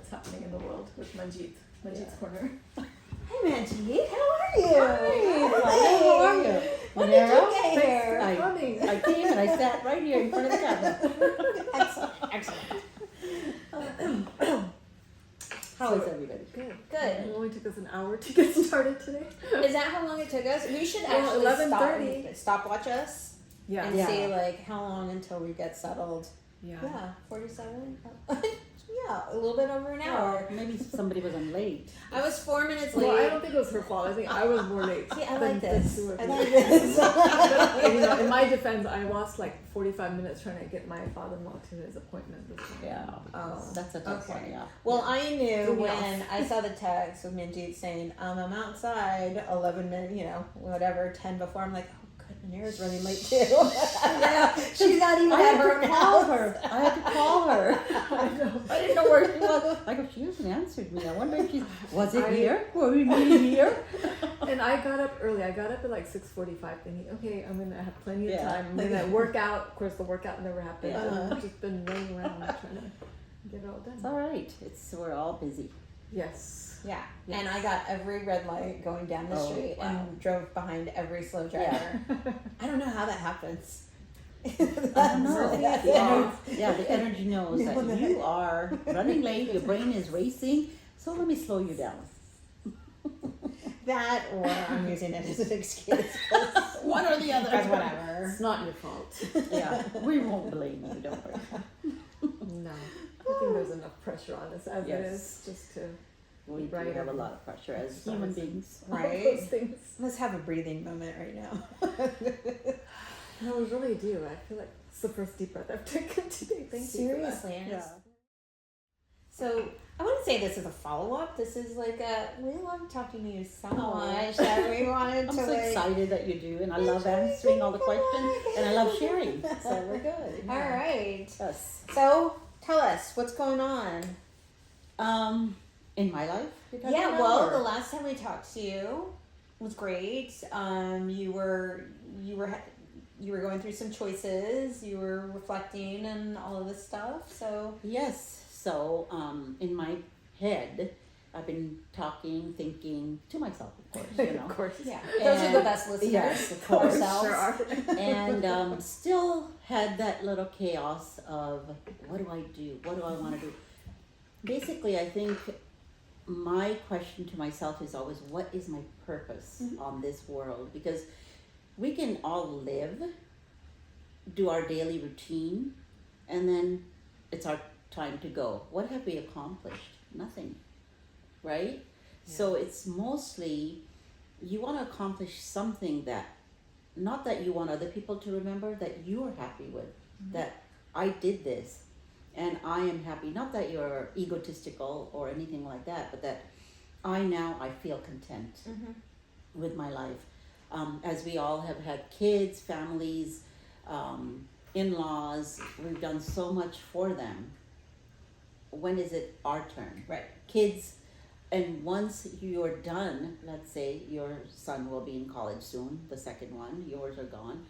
what's happening in the world with Manjeet. Manjeet's Corner. Hi, Manjeet. How are you? Hi. How are you? When did you get here? I came and I sat right here in front of the camera. Excellent. How is everybody? Good. Good. It only took us an hour to get started today. Is that how long it took us? We should Well, actually 11:30. stopwatch us Yeah. and Yeah. see like how long until we get settled. Yeah. Yeah, 47. Yeah, a little bit over an hour. Maybe somebody was on late. I was 4 minutes late. Well, I don't think it was her fault. I think I was more late. See, I than like the this. two of I you. like this. But, you know, in my defense, I lost like 45 minutes trying to get my father-in-law to his appointment this morning. Yeah. Oh, That's a tough okay. one, yeah. Well, I knew Threw me when I saw the text with Manjeet saying, I'm outside 11 minutes, 10 before. I'm like, oh, good, Nira's running late too. Yeah, she's not even at her own house. I had to call her. I didn't know where she was. I go, she hasn't answered me. I wonder if was it here? Were we meeting here? And I got up early. I got up at like 6:45 thinking, okay, I'm going to have plenty of Yeah. time. I'm going to work out. Of course, the workout never happened. Yeah. I've just been laying around trying to get it all It's done. all right. We're all busy. Yes. Yeah, Yes. and I got every red light going down the Oh, street wow. and drove behind every slow driver. I don't know how that happens. I don't know. That's The wrong. the energy knows that you are running late, your brain is racing, so let me slow you down. That, or I'm using it as an excuse. One or the other. That's whatever. It's not your fault. Yeah, we won't blame you, don't worry. No. I think there's enough pressure on us as it Yes. is just to We do Right. have a lot of pressure as human beings. all Right. those things. Let's have a breathing moment right now. No, we really do. I feel like it's the first deep breath I've taken today. Thank you. for that. Seriously. Yeah. So I want to say this is a follow-up. This is like we love talking to you so Oh. much that we wanted I'm to so excited that you do, and I love answering all the questions, and I love sharing. So we're good. All right. Yes. So tell us what's going on. In my life? you're talking Yeah, about, well, or- the last time we talked to you was great. You were going through some choices. You were reflecting and all of this stuff. So Yes. So, in my head, I've been talking, thinking to myself, of course, you know. Of course. yeah, those are the And- best listeners. Yes, of course. Ourselves. Sure are. And still had that little chaos of what do I do? What do I want to do? Basically, I think my question to myself is always, what is my purpose on this world? Because we can all live, do our daily routine, and then it's our time to go. What have we accomplished? Nothing, right? So it's mostly you want to accomplish something that, not that you want other people to remember, that you're happy with, that I did this and I am happy. Not that you're egotistical or anything like that, but that I feel content with my life. As we all have had kids, families, in-laws, we've done so much for them. When is it our turn? Right. Kids, and once you're done, let's say your son will be in college soon, the second one, yours are gone.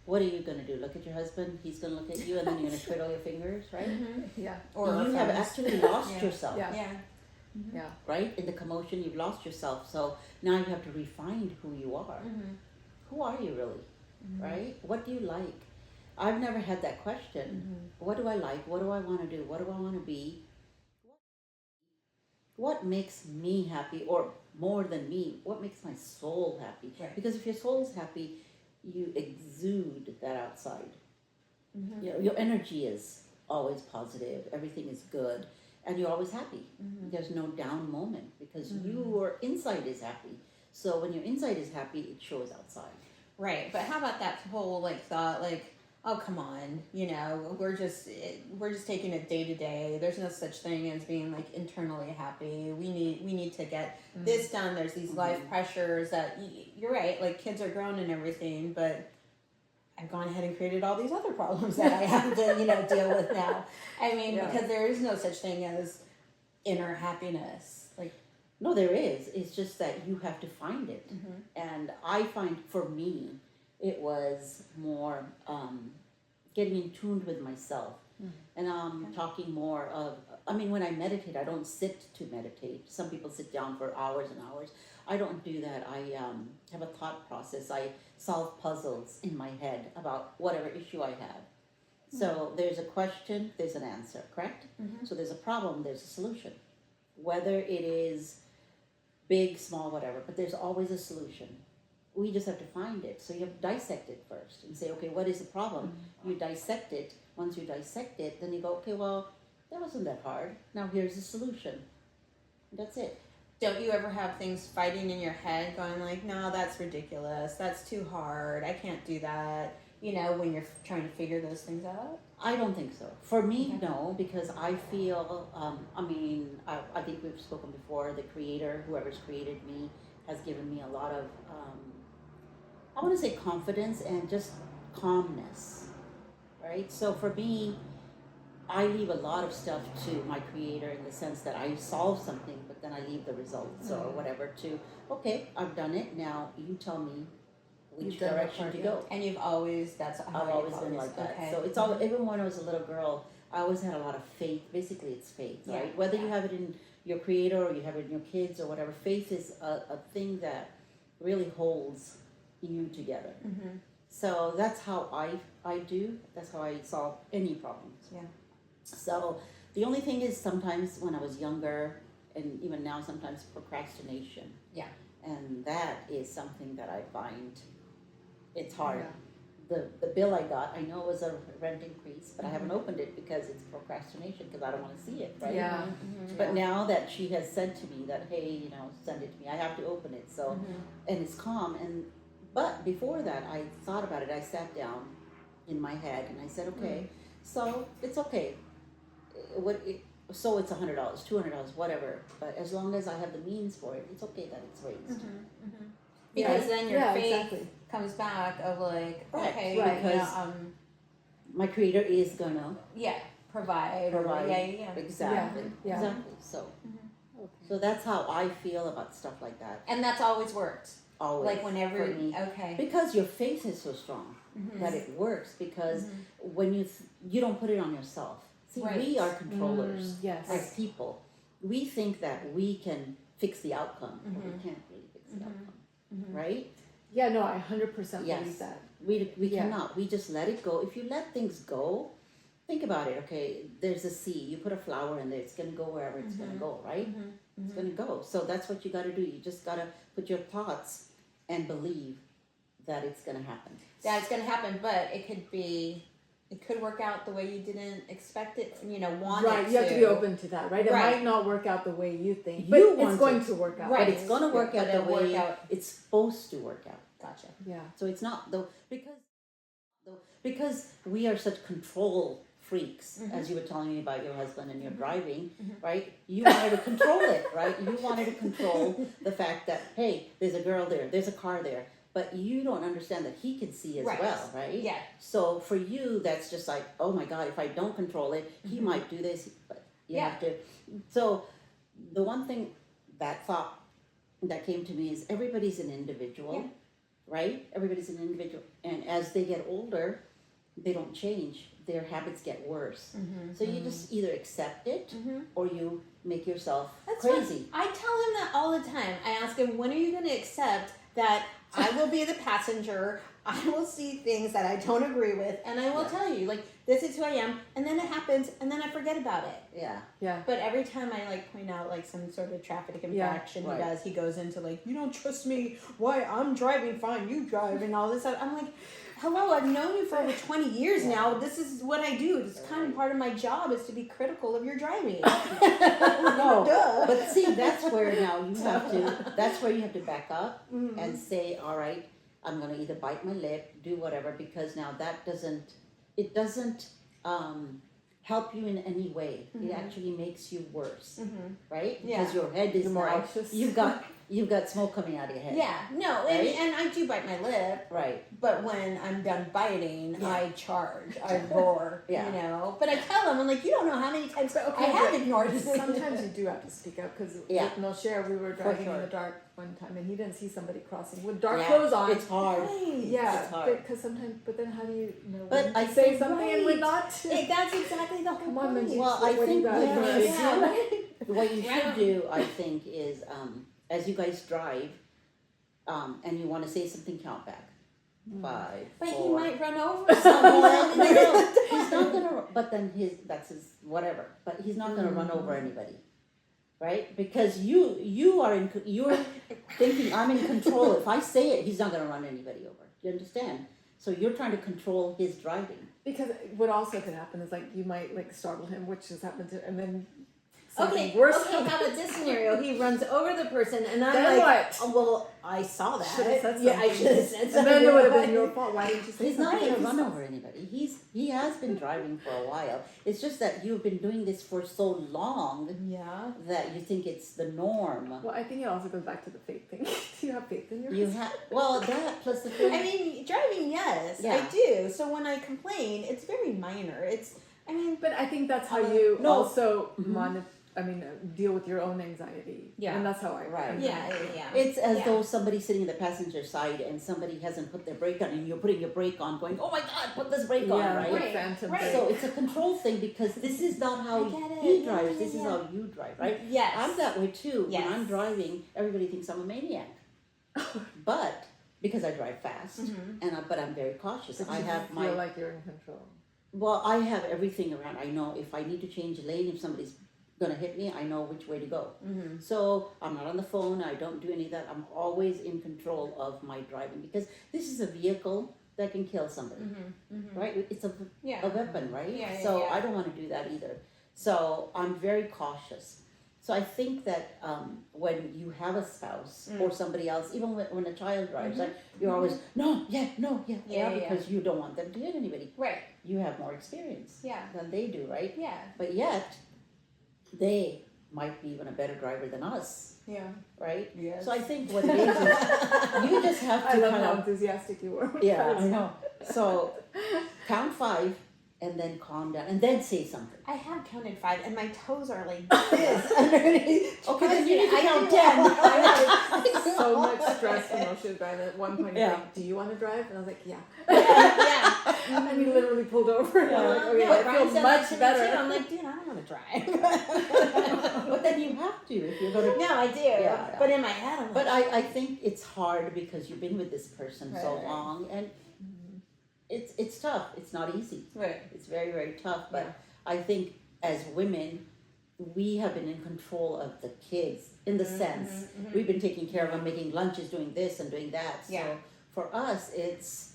What are you going to do? Look at your husband, he's going to look at you, and then you're going to twiddle your fingers, right? Yeah. Or you our have friends. actually lost Yeah. yourself, Yeah. Yeah. Yeah. right? In the commotion, you've lost yourself. So now you have to refine who you are. Who are you really, right? What do you like? I've never had that question. What do I like? What do I want to do? What do I want to be? What makes me happy, or more than me, what makes my soul happy? Right. Because if your soul's happy, you exude that outside. Your energy is always positive, everything is good, and you're always happy. There's no down moment because your inside is happy. So when your inside is happy, it shows outside. Right, but how about that whole thought oh come on, we're just taking it day to day. There's no such thing as being internally happy. We need to get this done. There's these life pressures that you're right. Kids are grown and everything, but I've gone ahead and created all these other problems that I have to deal with now. I mean, because there is no such thing as inner happiness. No, there is. It's just that you have to find it. And I find for me, it was more getting in tune with myself. And I'm talking more of, I mean, when I meditate, I don't sit to meditate. Some people sit down for hours and hours. I don't do that. I have a thought process. I solve puzzles in my head about whatever issue I have. So there's a question, there's an answer, correct? So there's a problem, there's a solution. Whether it is big, small, whatever, but there's always a solution. We just have to find it. So you have to dissect it first and say, okay, what is the problem? You dissect it. Once you dissect it, then you go, okay, well, that wasn't that hard. Now here's the solution. That's it. Don't you ever have things fighting in your head going like, no, that's ridiculous. That's too hard. I can't do that. You know, when you're trying to figure those things out? I don't think so. For me, no, because I feel, I think we've spoken before, the creator, whoever's created me, has given me a lot of, I want to say confidence and just calmness, right? So for me, I leave a lot of stuff to my creator in the sense that I solve something, but then I leave the results or whatever to, okay, I've done it, now you tell me which direction to go. And you've always, that's how I've always been like that. Okay. So it's all, even when I was a little girl, I always had a lot of faith. Basically, it's faith, right? Whether you have it in your creator or you have it in your kids or whatever, faith is a thing that really holds you together. So that's how I do. That's how I solve any problems. Yeah. So the only thing is sometimes when I was younger, and even now sometimes procrastination. Yeah. And that is something that I find it's hard. The bill I got, I know it was a rent increase, but I haven't opened it because it's procrastination because I don't want to see it, right? Yeah. But now that she has said to me that, hey, you know, send it to me, I have to open it. So, and it's calm. But before that, I thought about it. I sat down in my head and I said, okay, so it's okay. So it's $100, $200, whatever. But as long as I have the means for it, it's okay that it's raised. Because then your faith exactly. comes back of like, Right, okay, right, because my creator is gonna provide. Exactly. Yeah. Exactly. So that's how I feel about stuff like that. And that's always worked. Always. Like whenever, for me. okay. Because your faith is so strong that it works. Because when you don't put it on yourself. See, we are controllers Yes. as people. We think that we can fix the outcome, but we can't really fix the outcome, right? Yeah, no, I 100% Yes. believe that. We cannot. We just let it go. If you let things go, think about it. Okay, there's a seed. You put a flower in there. It's gonna go wherever it's gonna go, right? It's gonna go. So that's what you got to do. You just gotta put your thoughts and believe that it's gonna happen. That it's going to happen, but it could work out the way you didn't expect it, want it to. Right, you have to be open to that, right? It Right. might not work out the way you think, You but want it's going it. to work out. Right. But it's gonna work out But the it'll work way out. it's supposed to work out. Gotcha. Yeah. So it's not because we are such control freaks, as you were telling me about your husband and your driving, right? You wanted to control it, right? You wanted to control the fact that, hey, there's a girl there, there's a car there, but you don't understand that he can see as Right. well, right? Yeah. So for you, that's just like, oh my God, if I don't control it, he might do this, but you have to. So the one thing, that thought that came to me is everybody's an individual, right? Everybody's an individual. And as they get older, they don't change. Their habits get worse. So you just either accept it or you make yourself crazy. I tell him that all the time. I ask him, when are you going to accept that I will be the passenger, I will see things that I don't agree with, and I will tell you, like, this is who I am, and then it happens, and then I forget about it. Yeah. Yeah. But every time I, like, point out, like, some sort of traffic infraction he goes into, like, you don't trust me, why, I'm driving fine, you drive, and all this stuff. I'm like, hello, I've known you for over 20 years now, this is what I do, it's kind of part of my job is to be critical of your driving. No, Duh. but see, that's where now you have to, that's where you have to back up and say, all right, I'm going to either bite my lip, do whatever, because now that doesn't help you in any way. It actually makes you worse, right? Yeah. Because your head is You're more now, anxious. you've got you've got smoke coming out of your head. Yeah, no, Right? and I do bite my lip, Right. but when I'm done biting, Yeah. I charge, I roar, Yeah. you know. But I tell them, I'm like, you don't know how many times But okay, I have but ignored you. sometimes you do have to speak up because Yeah. with No Share, we were driving sure. in the dark one time and he didn't see somebody crossing with dark Yeah, clothes on. It's hard. Right. Yeah, It's hard. because sometimes, but then how do you know? But when I to say think- something and we're Right. not. That's exactly the whole Come on, point. Manjeet. Well, I What do you think got? what Yeah. you Yeah. should, what you Yeah. should do, I think, is as you guys drive, and you want to say something, count back. 5, But 4. he might run over someone. No, he's not gonna. But then that's his whatever. But he's not gonna run over anybody, right? Because you're thinking I'm in control. If I say it, he's not gonna run anybody over. Do you understand? So you're trying to control his driving. Because what also could happen is like you might like startle him, which has happened to, and then something Okay, worse. okay, how about this scenario? He runs over the person, and I'm Then like, what? oh, well, I saw that. Should've said Yeah, I something. should have said And something. then it would have been your fault. Why didn't you say He's not something? gonna run over anybody. He has been driving for a while. It's just that you've been doing this for so long Yeah. that you think it's the norm. Well, I think it also goes back to the faith thing. Do you have faith in your You husband? have that plus the I mean, driving, yes, Yeah. I do. So when I complain, it's very minor. I mean, But I think that's how you No. also Mhm. deal with your own anxiety. Yeah. And that's how I Right. yeah. It's as Yeah. though somebody's sitting in the passenger side and somebody hasn't put their brake on and you're putting your brake on going, oh my God, put this brake on, Yeah, right? like Right, phantom right. brake. So it's a control thing because this is not how I get it. he Yeah, drives, yeah, this is yeah. how you drive, right? Yes. I'm that way too. Yes. When I'm driving, everybody thinks I'm a maniac. But because I drive fast, Mhm. but I'm very cautious. But I you have feel like you're in control. Well, I have everything around. I know if I need to change lane, if somebody's gonna hit me, I know which way to go. Mhm. So I'm not on the phone. I don't do any of that. I'm always in control of my driving because this is a vehicle that can kill somebody, right? It's a Yeah. weapon, right? Yeah, yeah, so yeah. I don't want to do that either. So I'm very cautious. So I think that when you have a spouse or somebody else, even when a child drives, right, you're always Yeah, because you don't want them to hit anybody. Right. You have more experience Yeah. than they do, right? Yeah. But yet they might be even a better driver than us, Yeah. right? Yes. So I think what it is you just have I to love kind how of enthusiastic you were. yeah, I know. So count 5 and then calm down and then say something. I have counted 5, and my toes are like this underneath. Okay, then you need to I count do. 10. I had so much stress when she was driving. At one point, he's Yeah. like, "Do you want to drive?" And I was like, "Yeah." Yeah. And he literally pulled over. And I was like, "Okay, Yeah, I Brian feel said that much to me better." too. I'm like, dude, I don't want to drive. But then you have to if you're going to. No, I do. Yeah. But in my head, I'm But like, I think it's hard because you've been with this person so Right. long and it's tough. It's not easy. right. It's very, very tough. But Yeah. I think as women, we have been in control of the kids in the sense we've been taking care of them, making lunches, doing this and doing that. So Yeah. for us, it's,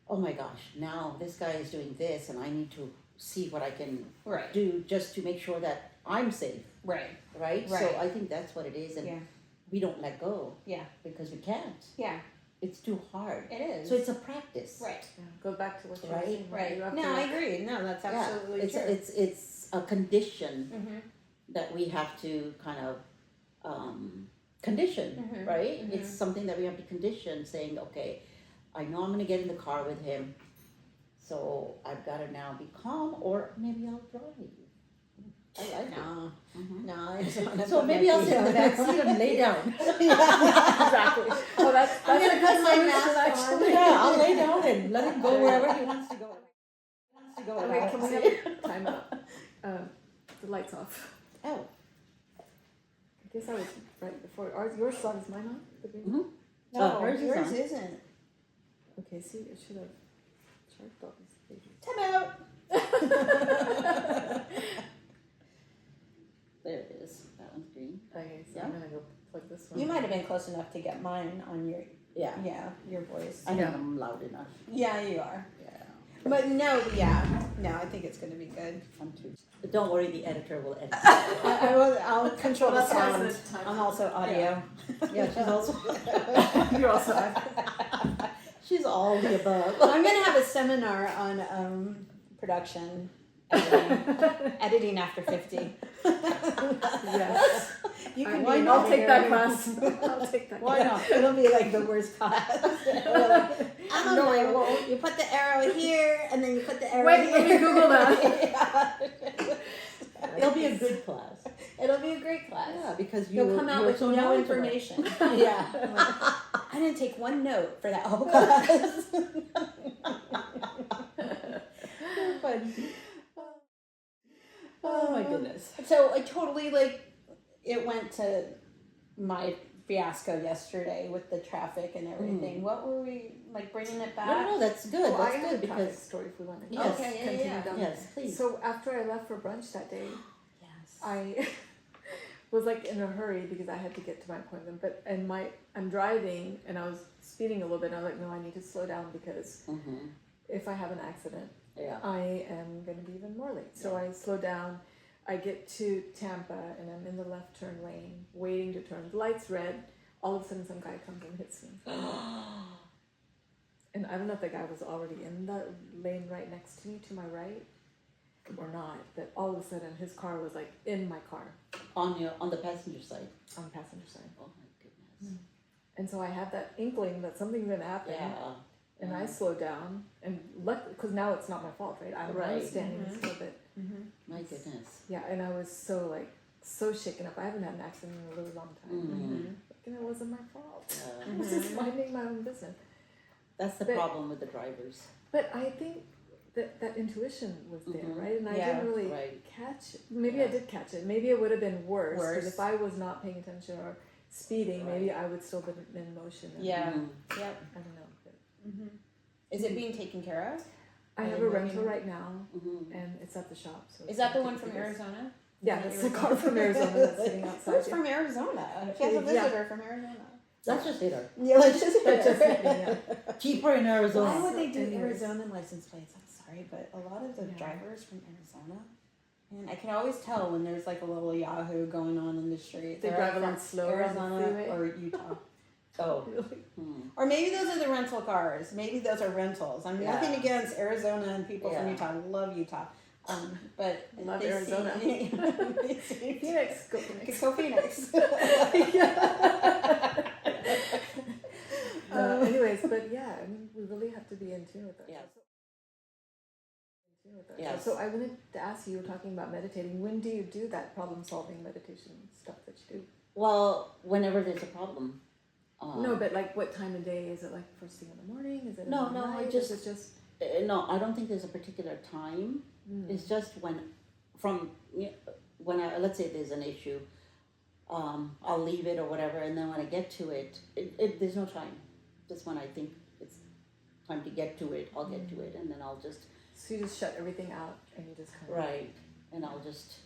oh my gosh, now this guy is doing this and I need to see what I can Right. do just to make sure that I'm safe, Right. right? So Right. I think that's what it is. And Yeah. we don't let go Yeah. because we can't. Yeah. It's too hard. It is. So it's a practice. right. Yeah, go back to what you were Right. saying. Right. You have No, to, I agree. No, that's Yeah, absolutely it's true. it's a condition Mm-hmm. that we have to kind of condition, Mhm, right? mhm. It's something that we have to condition, saying, okay, I know I'm going to get in the car with him, so I've got to now be calm, or maybe I'll drive. I like it. No. Mhm. No. I just wanna So put maybe my I'll feet sit in the up. back seat and lay down. exactly. Oh, that's I'm a gonna good put my solution, mask on. actually. Yeah, I'll lay down and let him go wherever he wants to go. Okay, can we have a time out? The lights off. Oh. I guess I was right before. Your sun's mine on? The green? Mhm. No, hers is yours on. isn't. Okay, see, it should have charged all these pages. Time out. There it is. That one's green. Okay, so Yeah. I'm gonna go plug this one. You might have been close enough to get mine on your Yeah. your voice. I know Yeah. I'm loud enough. Yeah, you are. Yeah. But no, I think it's gonna be good. I'm too. But don't worry, the editor will edit. I'll control the That's why I sound. said time I'm out. also audio. Yeah, she's also. You're also on. She's all the above. I'm gonna have a seminar on production editing after 50. Yes. You can Why be not? I'll take that veterinarian. class. I'll take that Why class. not? It'll be like the worst class. I don't know. No. Well, you put the arrow here, and then you put the arrow Wait, here. let me Google that. Yeah. It'll be a good class. It'll be a great class. Yeah, because You'll come out you're with so no knowledgeable. information. Yeah. I didn't take one note for that whole class. But, oh my goodness. So I totally it went to my fiasco yesterday with the traffic and everything. What were we bringing it back? No, that's good. Well, I That's have good a traffic because story if we want to Yes. Okay, yeah, continue yeah. down. yes, please. So after I left for brunch that day, Yes. I was in a hurry because I had to get to my appointment. I'm driving and I was speeding a little bit. And I was like, no, I need to slow down because if I have an accident, Yeah. I am going to be even more late. So I slow down. I get to Tampa and I'm in the left turn lane, waiting to turn. The light's red. All of a sudden, some guy comes and hits me. And I don't know if the guy was already in the lane right next to me, to my right, or not. But all of a sudden, his car was in my car On the passenger side. on the passenger side. Oh my goodness. And so I had that inkling that something's going to happen. Yeah. And I slowed down, and because now it's not my fault, right? I'm Right. standing still, but My goodness. yeah, and I was so shaken up. I haven't had an accident in a really long time, and it wasn't my fault. Yeah. I was just minding my own business. That's the But- problem with the drivers. But I think that intuition was there, right? And I Yeah, didn't really right. catch it. Maybe I Yeah. did catch it. Maybe it would have been worse. Worse. Because if I was not paying attention or speeding, maybe Right. I would still be in motion. And Yeah. Mhm. Yep. I don't know. But Is it being taken care of? I Are have they a moving rental it? right now, Mhm. and it's at the shop. So Is it's that the gonna one take from a few days. Arizona? Yeah, Is that's that the car from Arizona that's sitting outside. Who's from Arizona? She has a Yeah. visitor from Arizona. Let's just hit her. Yeah, let's just That just hit me, yeah. Keep her in Arizona. Why would they do Anyways. Arizona license plates? I'm sorry, but a lot of the Yeah. drivers from Arizona, and I can always tell when there's a little Yahoo going on in the street. They They're drive a from lot slower on the Arizona freeway. or Utah. Oh. Really? Or maybe those are the rental cars. Maybe those are rentals. I'm Yeah. nothing against Arizona and people from Yeah. Utah. I love Utah. But Love they Arizona. See, they see, Phoenix, go Phoenix. go Phoenix. Anyways, but yeah, I mean, we really have to be in tune with that. Yeah. Yes. So I wanted to ask you, you were talking about meditating. When do you do that problem-solving meditation stuff that you do? Well, whenever there's a problem. No, but what time of day? Is it first thing in the morning? Is it No, in the no, I night? just- Is it just No, I don't think there's a particular time. It's just when let's say there's an issue, I'll leave it or whatever, and then when I get to it, there's no time. Just when I think it's time to get to it, I'll get to it, and then I'll just so you just shut everything out and you just kind of right, and I'll just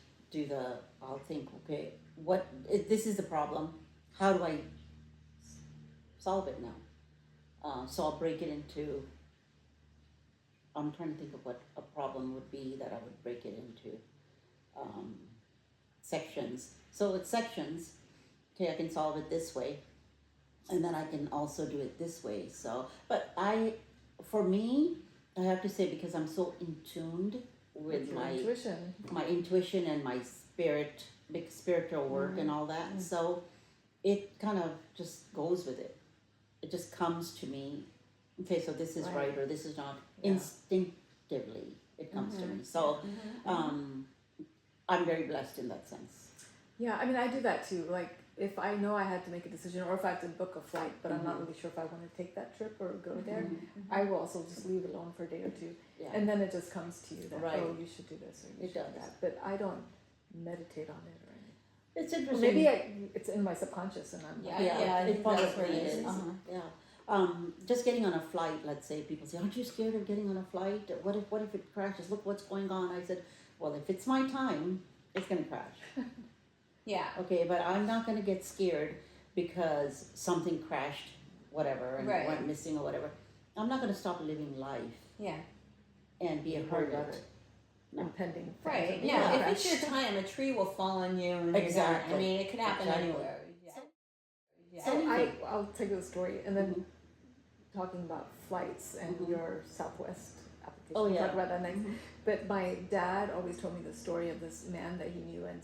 I'll think, okay, this is the problem. How do I solve it now? So I'll break it into. I'm trying to think of what a problem would be that I would break it into sections. So it's sections. Okay, I can solve it this way, and then I can also do it this way. So, but for me, I have to say, because I'm so in tuned with your my intuition. and my big spiritual work and all that. So it kind of just goes with it. It just comes to me. Okay, so this is right or this is not. Yeah. Instinctively, it comes to me. So I'm very blessed in that sense. Yeah, I mean, I do that too. If I know I had to make a decision, or if I have to book a flight, but I'm not really sure if I want to take that trip or go there, I will also just leave it alone for a day or two, Yeah. and then it just comes to you that Right. oh, you should do this or you It should does. do that. But I don't meditate on it or anything. It's Or interesting. maybe it's in my subconscious, and I'm Yeah, Yeah, I it think that's probably where it is. is. Yeah. Just getting on a flight, let's say, people say, aren't you scared of getting on a flight? What if it crashes? Look what's going on. I said, well, if it's my time, it's going to crash. Yeah. Okay, but I'm not going to get scared because something crashed, whatever, and Right. went missing or whatever. I'm not going to stop living life Yeah. and be a worried about hermit. it. No. Impending. Right. things. Yeah. Yeah. If it's your time, a tree will fall on you. And you're done. Exactly. I mean, it could happen Exactly. anywhere. Yeah. Yeah. So Anything. I'll tell you the story, and then Mhm. talking about flights and Mhm. your Southwest case Oh, we'll yeah. talk about that next. Mhm. But my dad always told me the story of this man that he knew, and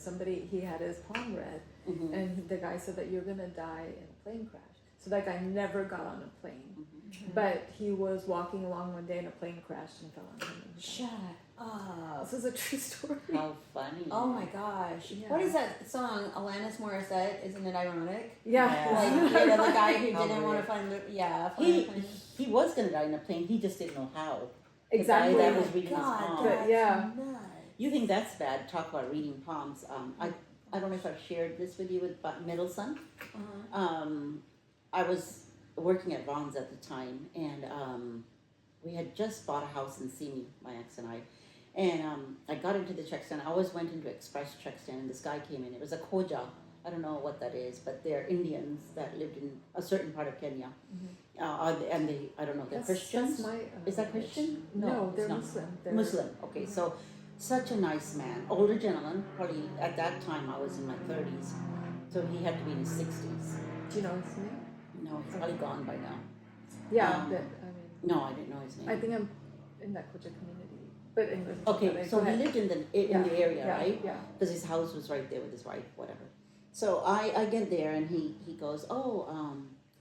he had his palm read, Mm-hmm. and the guy said that you're gonna die in a plane crash. So that guy never got on a plane. Mm-hmm. But he was walking along one day and a plane crashed and fell on him. and he Shut up. died. This is a true story. How funny. Oh my gosh. Yeah. What is that song? Alanis Morissette, isn't it ironic? Yeah. Like, the guy who How didn't want weird. to find the He plane. he was gonna die in a plane. He just didn't know how. Exactly. The guy that Oh was my reading his God, palm. But, that's yeah. nuts. You think that's bad? Talk about reading palms. I don't know if I've shared this with you with middle son. Uh-huh. I was working at Vaughn's at the time, and we had just bought a house in Simi, my ex and I. And I got into the check stand. I always went into Express check stand, and this guy came in. It was a Koja. I don't know what that is, but they're Indians that lived in a certain part of Kenya. And they, I don't know, they're Christians. That's my, Is that Christian? No, it's they're not. Muslim. They're, Muslim. Okay, so such a nice man, older gentleman. Probably at that time I was in my 30s, so he had to be in his 60s. Do you know his name? No, he's probably gone by now. Yeah, Um, but I mean, No, I didn't know his name. I think I'm in that Kocha community. But anyway. Okay, but so go he ahead. lived in the area, yeah, right? Yeah. Because his house was right there with his wife, whatever. So I get there and he goes, oh,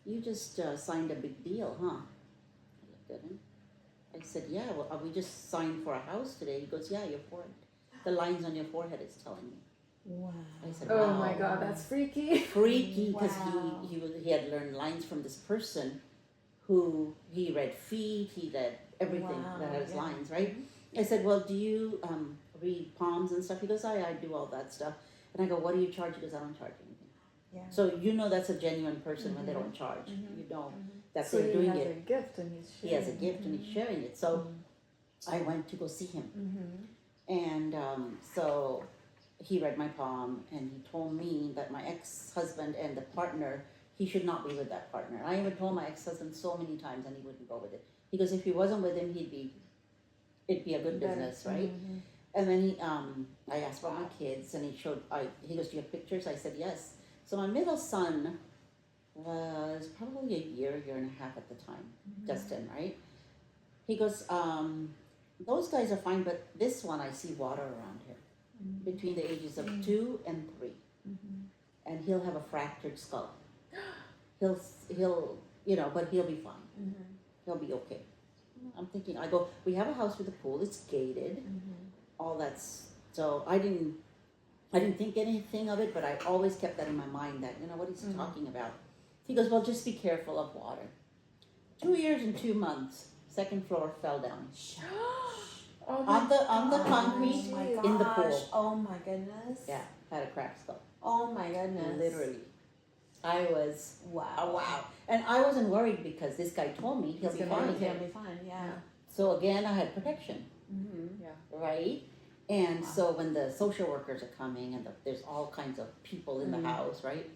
you just signed a big deal, huh? I looked at him. I said, yeah, well, we just signed for a house today. He goes, yeah, your forehead. The lines on your forehead is telling me. Wow. I said, Oh wow. my God, that's freaky. Freaky, because Wow. he had learned lines from this person who he read feet, he read everything Wow, that has yeah. lines, right? I said, well, do you read palms and stuff? He goes, I do all that stuff. And I go, what do you charge? He goes, I don't charge anything. Yeah. So you know that's a genuine person when they don't charge. Mhm. You know that So they're he doing has it. a gift and he's He sharing. has a gift and he's sharing it. So I went to go see him. Mm-hmm. And so he read my palm and he told me that my ex-husband and the partner, he should not be with that partner. I even told my ex-husband so many times and he wouldn't go with it. He goes, if he wasn't with him, it'd be a good Better. business, right? Mm-hmm. And then I asked about my kids and he goes, do you have pictures? I said, yes. So my middle son was probably a year and a half at the time, Justin, right? He goes, those guys are fine, but this one I see water around him between the ages of 2 and 3. And he'll have a fractured skull. He'll, but he'll be fine. He'll be okay. I'm thinking, I go, we have a house with a pool, it's gated, all that's, so I didn't think anything of it, but I always kept that in my mind that, what he's talking about. He goes, well, just be careful of water. 2 years and 2 months, second floor fell down. Oh On the concrete Oh my in the gosh. pool. Oh my goodness. Yeah, had a cracked skull. Oh my goodness. Literally. I was, Wow. wow. And I wasn't worried because this guy told me he'll He's be gonna fine. be He'll be fine. Yeah. So again, I had protection, Mm-hmm. right? And Wow. so when the social workers are coming and there's all kinds of people in the house, right?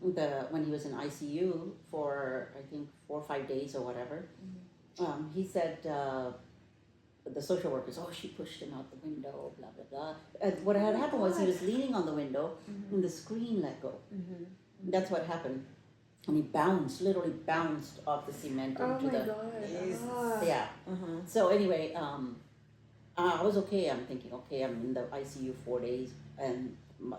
When he was in ICU for, I think, 4 or 5 days or whatever, he said, the social workers, oh, she pushed him out the window, blah, blah, blah. And what had happened was he was leaning on the window and the screen let go. That's what happened. And he literally bounced off the cement Oh into my the, God. Ah. yeah. Uh-huh. So anyway, I was okay. I'm thinking, okay, I'm in the ICU 4 days. And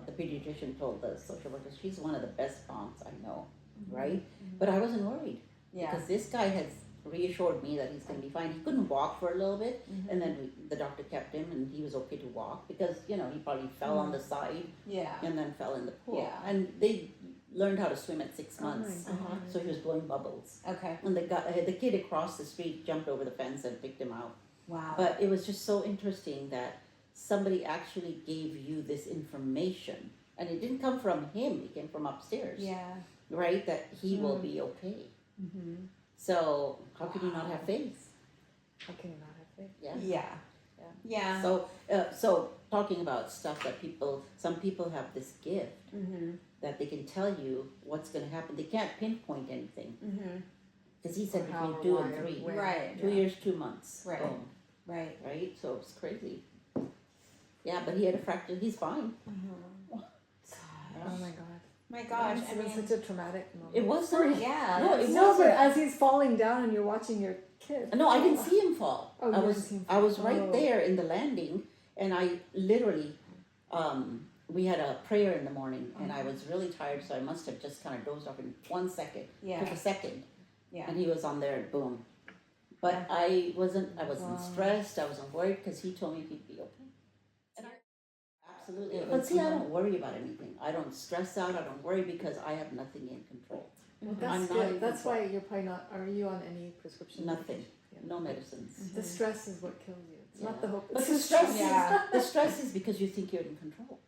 the pediatrician told the social worker, she's one of the best moms I know, right? But I wasn't worried Yeah. because this guy has reassured me that he's going to be fine. He couldn't walk for a little bit, and then the doctor kept him, and he was okay to walk because he probably fell on the side Yeah. and then fell in the pool. Yeah. And they learned how to swim at 6 Oh my months, Uh-huh. so he was blowing bubbles. Okay. And the kid across the street jumped over the fence and picked him out. Wow. But it was just so interesting that somebody actually gave you this information, and it didn't come from him; it came from upstairs. yeah. Right, that he will be okay. Mm-hmm. So how can you not have faith? How can you not have faith? Yeah. Yeah. Yeah. So talking about stuff that some people have this gift Mm-hmm. that they can tell you what's going to happen. They can't pinpoint anything Mm-hmm. because he said Or how, between 2 why, and 3, when. Right. 2 years, 2 months. Right. Boom. Right. Right. So it's crazy. Yeah, but he had a fracture. He's fine. Oh my God. My gosh. It was such a traumatic moment. It was For not. you. Yeah. No, that's- it No, but wasn't. as he's falling down and you're watching your kid. No, I didn't see him fall. Oh, you I didn't was see him I was fall. right Oh. there in the landing, and I literally, we had a prayer in the morning, and I was really tired, so I must have just kind of dozed off in 1 second. Yeah. Took a second, Yeah. and he was on there, and boom. But Yeah. I wasn't Wow. stressed. I wasn't worried because he told me he'd be okay. And absolutely. It But was see, I not- don't worry about anything. I don't stress out. I don't worry because I have nothing in control. Well, I'm that's not good. in That's control. why you're probably not. Are you on any prescription? Nothing. medication? Yeah. No medicines. The stress is what kills you. It's not the hope. But It's the the stress, Yeah. the stress is because you think you're in control.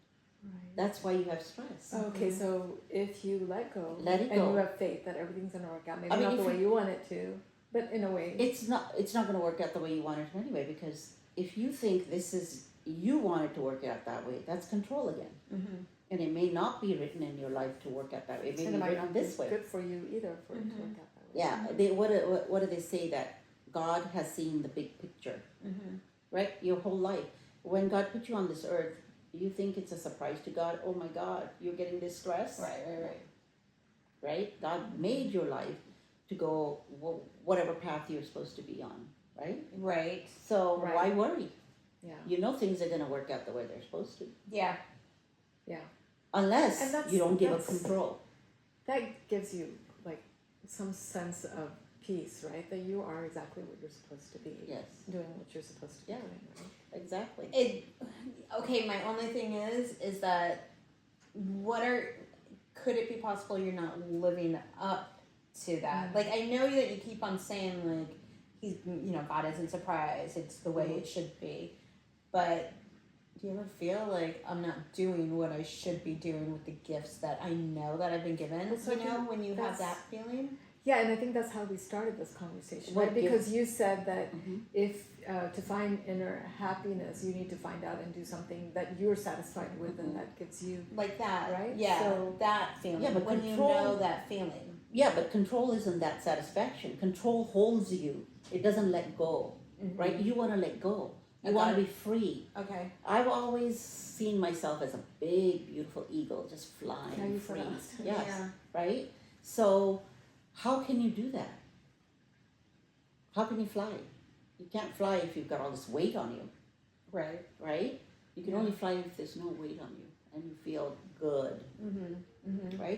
Right. That's why you have stress. Okay, so if you let go, Let it and go. you have faith that everything's gonna work out, maybe I mean, not the if way you want it to, but in a way. It's not going to work out the way you want it to anyway, because if you think you want it to work out that way, that's control again. Mm-hmm. And it may not be written in your life to work out that way. It may and be it might written not be this way. good for you either for it to work out that way. Yeah. What do they say? That God has seen the big picture, Mm-hmm. right? Your whole life. When God put you on this earth, you think it's a surprise to God. Oh my God, you're getting this stress, Right. right? God made your life to go whatever path you're supposed to be on, right? Right. So Right. why worry? Yeah. You know things are going to work out the way they're supposed to, Yeah. Yeah. unless And that's- you don't give up that's- control. That gives you like some sense of peace, right? That you are exactly what you're supposed to be. Yes, Doing what you're supposed to be Yeah. doing, right? exactly. Okay, my only thing is that could it be possible you're not living up to that? Mm. Like, I know that you keep on saying, like, God isn't surprised, it's the way it should be. But do you ever feel like I'm not doing what I should be doing with the gifts that I know that I've been given? Well, so I think When you have that's- that feeling? Yeah, and I think that's how we started this conversation, What right? Because you said that Mhm. if to find inner happiness, you need to find out and do something that you're satisfied with, and that gives you. Like that, Right? Yeah, So- that feeling. Yeah, but when control- you know that feeling. Yeah, but control isn't that satisfaction. Control holds you. It doesn't let go, right? You want to let go. You I want got to be free. Okay. I've always seen myself as a big, beautiful eagle, just flying Yeah, you free. said last time. Yes, Yeah. right? So, how can you do that? How can you fly? You can't fly if you've got all this weight on you, Right. right? You can Yeah. only fly if there's no weight on you and you feel good, Mm-hmm. Mm-hmm. right?